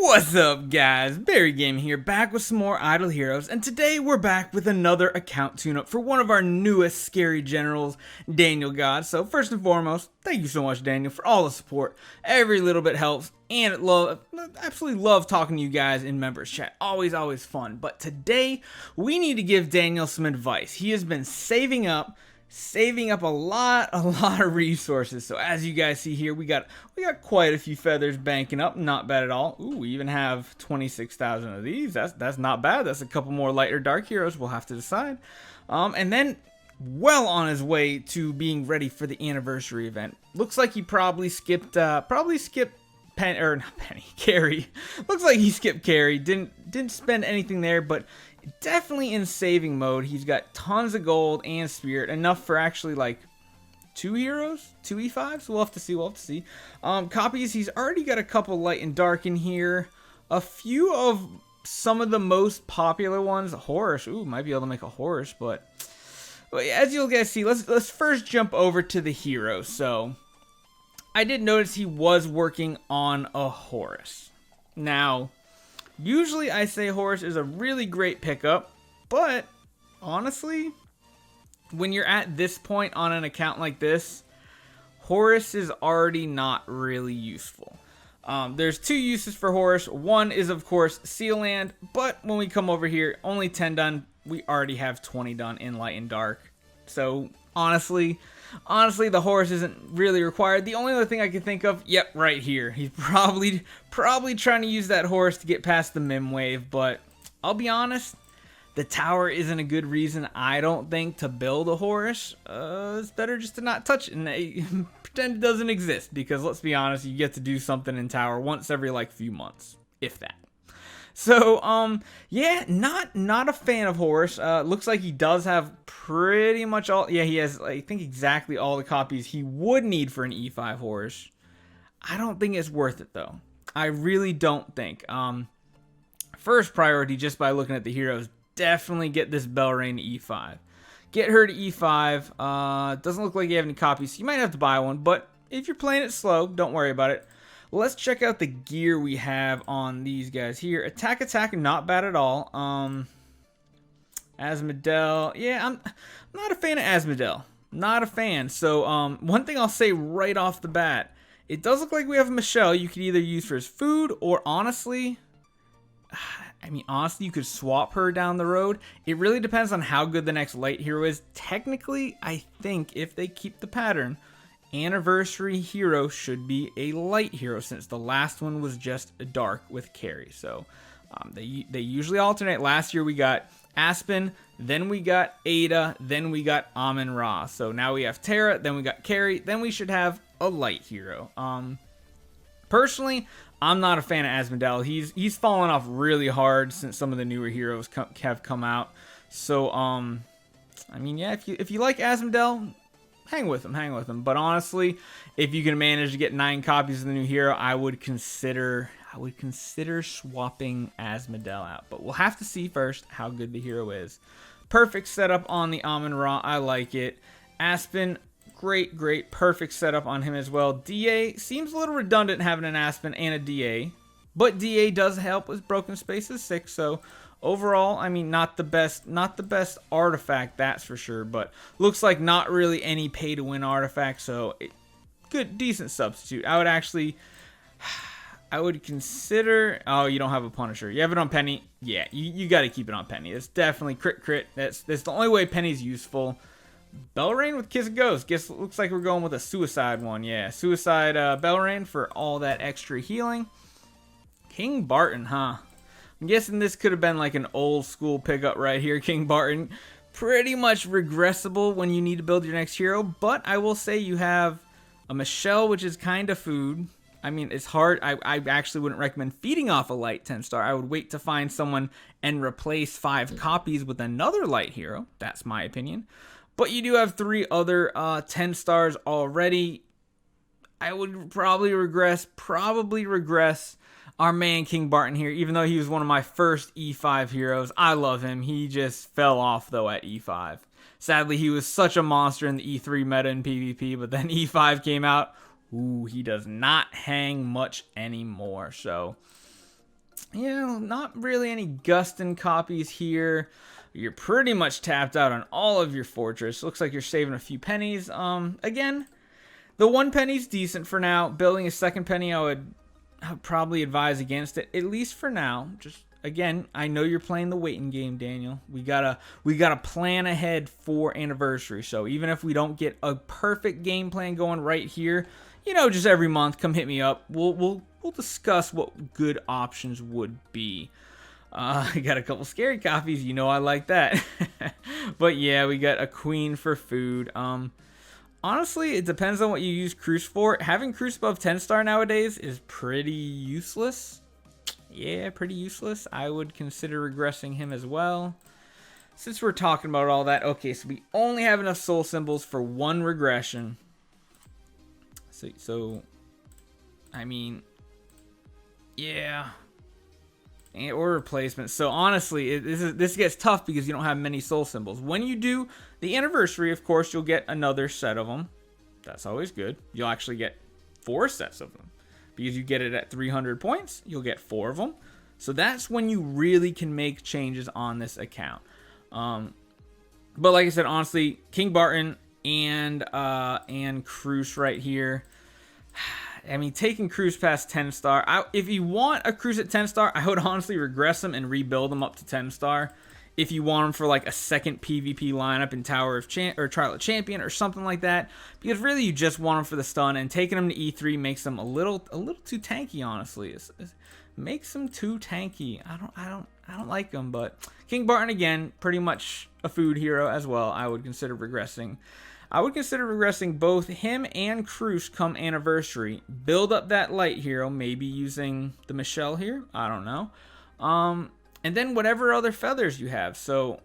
What's up, guys? Barry Game here, back with some more Idle Heroes, and today we're back with another account tune-up for one of our newest Skerei Generals, Danielgodz. So first and foremost, thank you so much, Daniel, for all the support. Every little bit helps, and absolutely love talking to you guys in members chat. Always fun. But today, we need to give Daniel some advice. He has been saving up a lot of resources. So as you guys see here, we got quite a few feathers banking up. Not bad at all. Ooh, we even have 26,000 of these. That's not bad. That's a couple more light or dark heroes. We'll have to decide. And then well on his way to being ready for the anniversary event. Looks like he probably skipped Carrie. Looks like he skipped Carrie. Didn't spend anything there, but definitely in saving mode. He's got tons of gold and spirit, enough for actually like 2 heroes, 2 E5s. We'll have to see. Copies, he's already got a couple light and dark in here. A few of some of the most popular ones. Horus, ooh, might be able to make a Horus, but as you'll guys see, let's first jump over to the heroes. So I did notice he was working on a Horus. Now, usually I say Horus is a really great pickup, but honestly, when you're at this point on an account like this, Horus is already not really useful. There's 2 uses for Horus. One is, of course, Seal Land, but when we come over here, only 10 done. We already have 20 done in light and dark. So honestly, the Horus isn't really required. The only other thing I can think of, yep, right here. He's probably trying to use that Horus to get past the Mim wave, but I'll be honest, the tower isn't a good reason, I don't think, to build a Horus. It's better just to not touch it and pretend it doesn't exist, because let's be honest, you get to do something in tower once every like few months, if that. So, yeah, not a fan of Horus. Looks like he does have pretty much all, yeah, he has, I think, exactly all the copies he would need for an E5 Horus. I don't think it's worth it, though. I really don't think. First priority, just by looking at the heroes, definitely get this Belrain to E5. Get her to E5. Doesn't look like you have any copies, so you might have to buy one, but if you're playing it slow, don't worry about it. Let's check out the gear we have on these guys here. Attack, not bad at all. Asmodel, yeah, I'm not a fan of Asmodel. Not a fan. So, one thing I'll say right off the bat, it does look like we have a Michelle you could either use for his food, or honestly, you could swap her down the road. It really depends on how good the next light hero is. Technically, I think if they keep the pattern, anniversary hero should be a light hero, since the last one was just a dark with Carrie. So they usually alternate. Last year we got Aspen, then we got Ada, then we got Amun-Ra. So now we have Terra, then we got Carrie, then we should have a light hero. Personally, I'm not a fan of Asmodel. He's fallen off really hard since some of the newer heroes have come out. So yeah, if you like Asmodel, hang with him. But honestly, if you can manage to get 9 copies of the new hero, I would consider swapping Asmodel out. But we'll have to see first how good the hero is. Perfect setup on the Amun-Ra. I like it. Aspen, great. Perfect setup on him as well. DA seems a little redundant having an Aspen and a DA. But DA does help with Broken Spaces 6, so overall, I mean, not the best artifact, that's for sure, but looks like not really any pay-to-win artifact, so good, decent substitute. I would consider, oh, you don't have a Punisher. You have it on Penny. Yeah, you got to keep it on Penny. It's definitely crit. That's the only way Penny's useful. Belrain with Kiss of Ghost. Looks like we're going with a Suicide one. Yeah, Suicide Belrain for all that extra healing. King Barton, huh? I'm guessing this could have been like an old school pickup right here. King Barton, pretty much regressible when you need to build your next hero, but I will say you have a Michelle, which is kind of food. I mean, it's hard. I actually wouldn't recommend feeding off a light 10-star. I would wait to find someone and replace 5 copies with another light hero. That's my opinion. But you do have 3 other 10 stars already. I would probably regress our man King Barton here, even though he was one of my first E5 heroes. I love him. He just fell off, though, at E5. Sadly, he was such a monster in the E3 meta in PvP, but then E5 came out. Ooh, he does not hang much anymore. So Yeah, not really any Gustin copies here. You're pretty much tapped out on all of your fortress. Looks like you're saving a few pennies. Again, the 1 penny's decent for now. Building a 2nd penny, I would probably advise against it, at least for now. Just again, I know you're playing the waiting game, Daniel. We gotta plan ahead for anniversary. So even if we don't get a perfect game plan going right here, you know, just every month, come hit me up. We'll discuss what good options would be. I got a couple scary copies. You know I like that. But yeah, we got a queen for food. Honestly, it depends on what you use Cruise for. Having Cruise above 10 star nowadays is pretty useless. Yeah, pretty useless. I would consider regressing him as well. Since we're talking about all that, okay, so we only have enough soul symbols for 1 regression. So I mean, yeah. Or replacement. So honestly, this gets tough because you don't have many soul symbols. When you do the anniversary, of course, you'll get another set of them. That's always good. You'll actually get 4 sets of them. Because you get it at 300 points, you'll get 4 of them. So that's when you really can make changes on this account. But like I said, honestly, King Barton and Cruz right here. I mean, taking Cruz past 10 star. If you want a Cruz at 10 star, I would honestly regress them and rebuild them up to 10 star. If you want them for like a second PvP lineup in Tower of or Trial of Champion or something like that, because really you just want them for the stun, and taking them to E3 makes them a little too tanky. Honestly, it makes them too tanky. I don't like them. But King Barton again, pretty much a food hero as well. I would consider regressing. I would consider regressing both him and Cruz come anniversary. Build up that light hero, maybe using the Michelle here. I don't know. And then whatever other feathers you have. So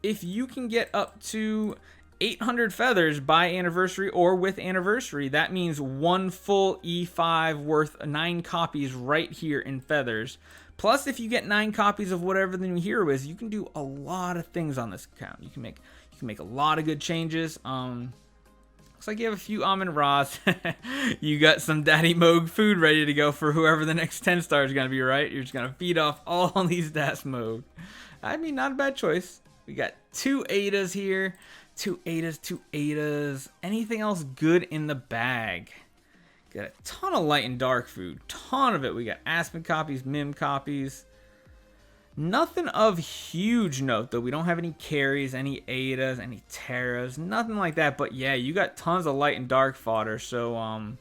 if you can get up to 800 feathers by anniversary or with anniversary, that means 1 full E5 worth 9 copies right here in feathers. Plus, if you get 9 copies of whatever the new hero is, you can do a lot of things on this account. You can make a lot of good changes. Looks like you have a few Amun Ra's. You got some Daddy Moog food ready to go for whoever the next 10 star is going to be, right? You're just going to feed off all these Das Moog. I mean, not a bad choice. We got 2 Adas here. 2 Adas, 2 Adas. Anything else good in the bag? Got a ton of light and dark food. Ton of it. We got Aspen copies, Mim copies. Nothing of huge note, though. We don't have any Carries, any Adas, any Terras, nothing like that. But yeah, you got tons of light and dark fodder. So,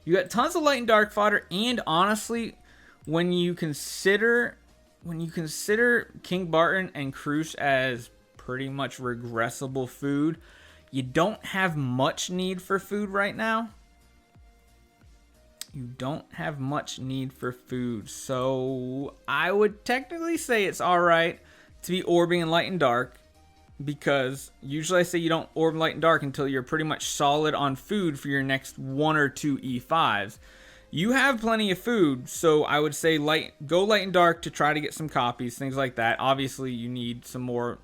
you got tons of light and dark fodder. And honestly, when you consider King Barton and Cruz as pretty much regressible food, you don't have much need for food right now. You don't have much need for food. So I would technically say it's alright to be orbing in light and dark, because usually I say you don't orb light and dark until you're pretty much solid on food for your next 1 or 2 E5s. You have plenty of food, so I would say go light and dark to try to get some copies, things like that. Obviously, you need some more.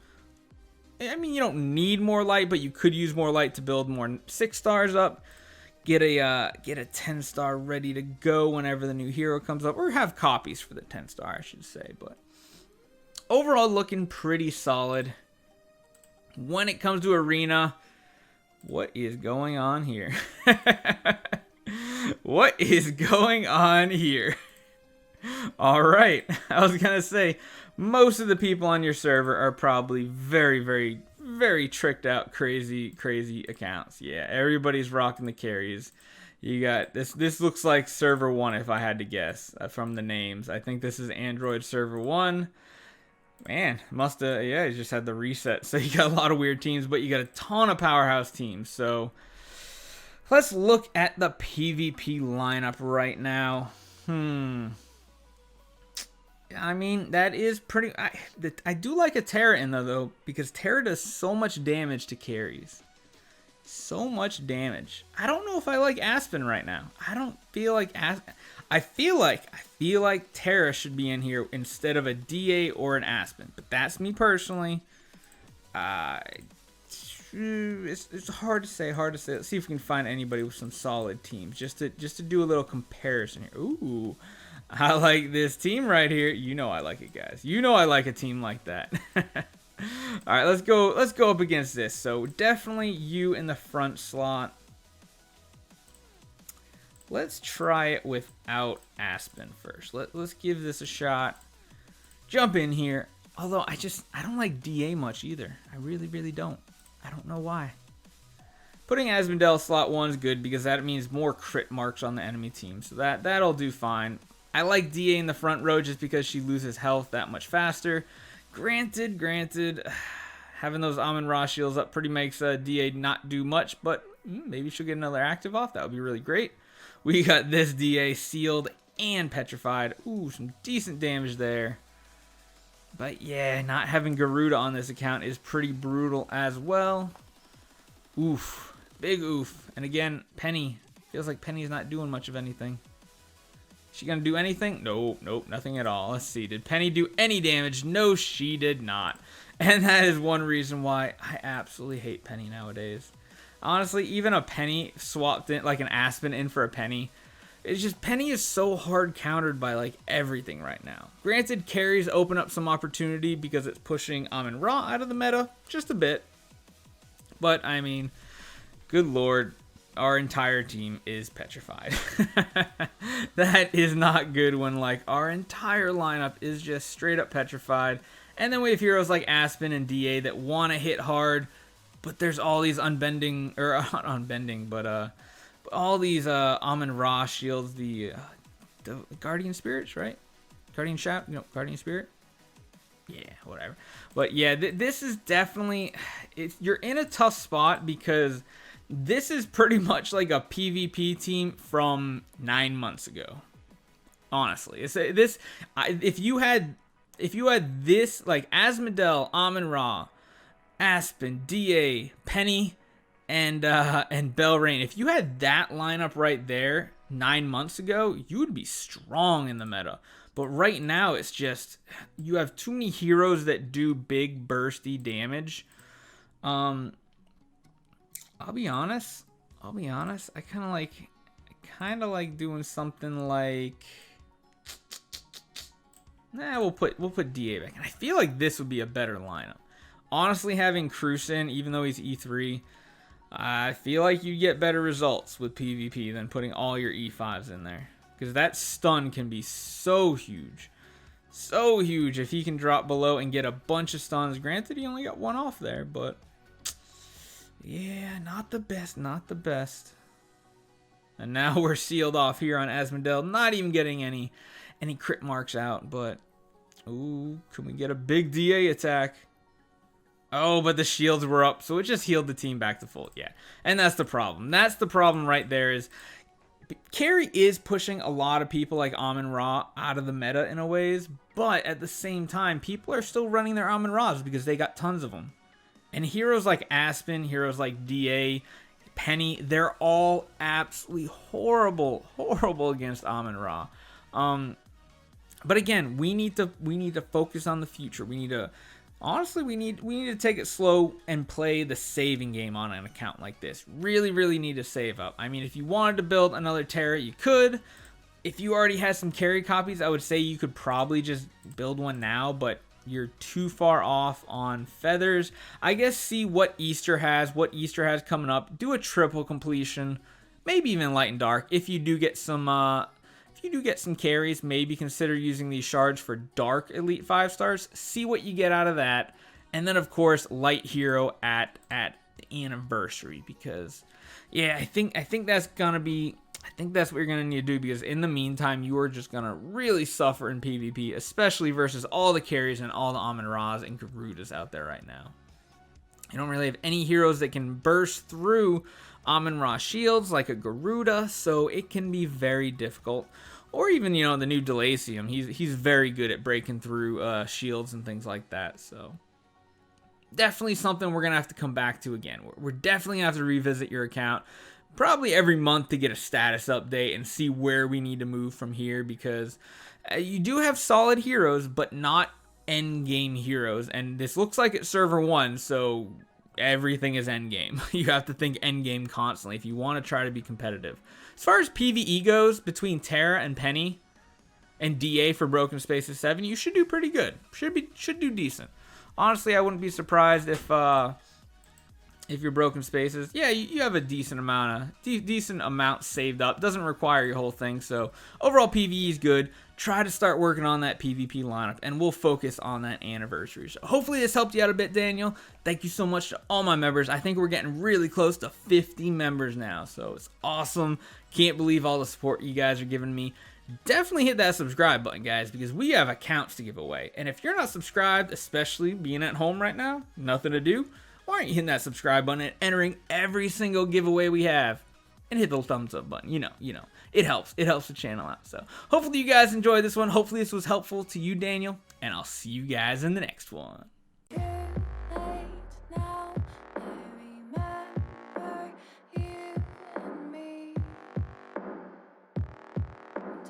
I mean, you don't need more light, but you could use more light to build more 6 stars up. Get a 10 star ready to go whenever the new hero comes up, or have copies for the 10 star, I should say. But overall, looking pretty solid. When it comes to arena, what is going on here? What is going on here? All right, I was gonna say most of the people on your server are probably very, very, very tricked out, crazy accounts. Yeah, everybody's rocking the carries. You got this. This looks like server 1, if I had to guess from the names. I think this is Android server 1. Man, yeah, you just had the reset. So you got a lot of weird teams, but you got a ton of powerhouse teams. So let's look at the PvP lineup right now. I mean, that is pretty. I do like a Terra in there, though, because Terra does so much damage to carries. So much damage. I don't know if I like Aspen right now. I don't feel like I feel like Terra should be in here instead of a DA or an Aspen. But that's me personally. It's hard to say. Let's see if we can find anybody with some solid teams just to do a little comparison here. Ooh. I like this team right here. You know I like it, guys. You know I like a team like that. All right, let's go up against this. So definitely you in the front slot. Let's try it without Aspen first. Let's give this a shot. Jump in here. Although I don't like DA much either. I really don't. I don't know why. Putting Asmodel slot 1 is good because that means more crit marks on the enemy team. So that'll do fine. I like DA in the front row just because she loses health that much faster. Granted, having those Amon-Ra shields up pretty makes DA not do much, but maybe she'll get another active off. That would be really great. We got this DA sealed and petrified. Ooh, some decent damage there. But yeah, not having Garuda on this account is pretty brutal as well. Oof. Big oof. And again, Penny. Feels like Penny's not doing much of anything. She gonna do anything? Nope, nothing at all. Let's see. Did Penny do any damage? No, she did not. And that is one reason why I absolutely hate Penny nowadays. Honestly, even a Penny swapped in, like an Aspen in for a Penny. It's just, Penny is so hard countered by like everything right now. Granted, carries open up some opportunity because it's pushing Amon-Ra out of the meta just a bit. But I mean, good lord, our entire team is petrified. That is not good when like our entire lineup is just straight up petrified. And then we have heroes like Aspen and DA that want to hit hard, but there's all these unbending, or not unbending, but all these Amon-Ra shields, the Guardian Spirits, right? Guardian Spirit? Yeah, whatever. But yeah, this is definitely, you're in a tough spot because this is pretty much like a PvP team from 9 months ago. Honestly, if you had this like Asmodel, Amon-Ra, Aspen, DA, Penny, and Belrain, if you had that lineup right there 9 months ago, you would be strong in the meta. But right now, it's just you have too many heroes that do big bursty damage. I'll be honest. I kind of like doing something like. Nah, we'll put DA back, and I feel like this would be a better lineup. Honestly, having Cruisen, even though he's E3, I feel like you get better results with PvP than putting all your E5s in there. Because that stun can be so huge. So huge if he can drop below and get a bunch of stuns. Granted, he only got one off there, but yeah, not the best. And now we're sealed off here on Asmodel, not even getting any crit marks out, but ooh, can we get a big DA attack? Oh, but the shields were up, so it just healed the team back to full. Yeah, and that's the problem. That's the problem right there is Carrie is pushing a lot of people like Amon-Ra out of the meta in a ways, but at the same time, people are still running their Amon-Ras because they got tons of them. And heroes like Aspen, heroes like DA, Penny, they're all absolutely horrible against Amon-Ra. But again, we need to focus on the future. We need to take it slow and play the saving game on an account like this. Really need to save up. I mean, if you wanted to build another Terra, you could. If you already had some Carrie copies, I would say you could probably just build one now, but you're too far off on feathers. I guess see what Easter has coming up. Do a triple completion, maybe even light and dark. If you do get some carries, maybe consider using these shards for dark elite 5 stars. See what you get out of that. And then of course, light hero at the anniversary, because yeah, I think that's what you're gonna need to do, because in the meantime, you are just gonna really suffer in PvP, especially versus all the carries and all the Amon-Ras and Garudas out there right now. You don't really have any heroes that can burst through Amon-Ra shields like a Garuda, so it can be very difficult. Or even, the new Delacium, he's very good at breaking through shields and things like that. So definitely something we're gonna have to come back to again. We're definitely gonna have to revisit your account probably every month to get a status update and see where we need to move from here, because you do have solid heroes, but not end game heroes. And this looks like it's server 1, so everything is end game. You have to think end game constantly if you want to try to be competitive. As far as PvE goes, between Terra and Penny, and DA for Broken Spaces 7, you should do pretty good. Should do decent. Honestly, I wouldn't be surprised if your Broken Spaces, yeah, you have a decent amount saved up. Doesn't require your whole thing. So overall PvE is good. Try to start working on that PvP lineup, and we'll focus on that anniversary. So hopefully this helped you out a bit, Daniel. Thank you so much to all my members. I think we're getting really close to 50 members now, so it's awesome. Can't believe all the support you guys are giving me. Definitely hit that subscribe button, guys, because we have accounts to give away. And if you're not subscribed, especially being at home right now, nothing to do, why aren't you hitting that subscribe button and entering every single giveaway we have? And hit the thumbs up button. You know. It helps. It helps the channel out. So hopefully you guys enjoyed this one. Hopefully this was helpful to you, Daniel. And I'll see you guys in the next one.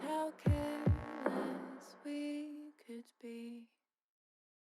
How careless we could be.